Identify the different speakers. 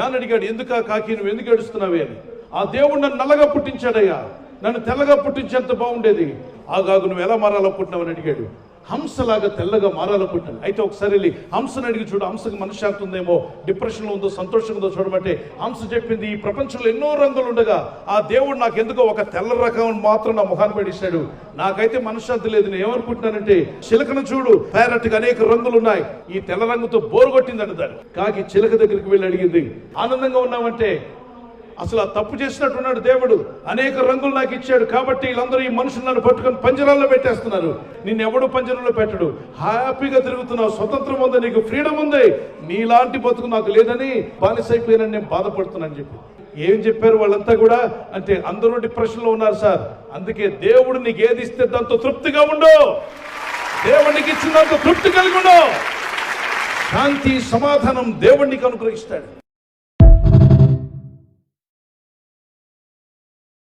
Speaker 1: నాన్న అడిగాడు, ఎందుకు కాకి నువ్వు ఎందుకు ఏడుస్తున్నావే అని. ఆ దేవుడు నన్ను నల్లగా పుట్టించాడయ్యా, నన్ను తెల్లగా పుట్టించేంత బాగుండేది. ఆగాగు నువ్వు ఎలా మారాలో పుట్టినావని అడిగాడు. హంసలాగా తెల్లగా మారాలో పుట్టాను. అయితే ఒకసారి వెళ్ళి హంసను అడిగి చూడు, హంసకు మనశ్శాంతి ఉందేమో, డిప్రెషన్లో ఉందో సంతోషంగా ఉందో చూడమంటే హంస చెప్పింది, ఈ ప్రపంచంలో ఎన్నో రంగులు ఉండగా ఆ దేవుడు నాకు ఎందుకో ఒక తెల్ల రకం మాత్రం నా ముఖాన్ని పడిస్తాడు, నాకైతే మనశ్శాంతి లేదు. నేను ఏమనుకుంటున్నానంటే, చిలకను చూడు, ప్యారెట్గా అనేక రంగులు ఉన్నాయి, ఈ తెల్ల రంగుతో బోరు కొట్టిందంట దాన్ని. కాకి చిలక దగ్గరికి వెళ్ళి అడిగింది, ఆనందంగా ఉన్నామంటే అసలు ఆ తప్పు చేసినట్టున్నాడు దేవుడు, అనేక రంగులు నాకు ఇచ్చాడు కాబట్టి వీళ్ళందరూ ఈ మనుషులు నన్ను పట్టుకొని పంజరాల్లో పెట్టేస్తున్నారు, నిన్ను ఎవడు పంజరంలో పెట్టడు, హ్యాపీగా తిరుగుతున్నావు, స్వతంత్రం ఉంది, నీకు ఫ్రీడమ్ ఉంది, నీలాంటి బతుకు నాకు లేదని బానిసైపోయినని నేను బాధపడుతున్నాను చెప్పి. ఏం చెప్పారు వాళ్ళంతా కూడా అంటే, అందరూ డిప్రెషన్లో ఉన్నారు సార్, అందుకే దేవుడు నీకు ఏది ఇస్తే దాంతో తృప్తిగా ఉండు, దేవుడికి ఇచ్చిన దాంతో తృప్తి కలిగి ఉండు, శాంతి సమాధానం దేవుడు నీకు అనుగ్రహిస్తాడు.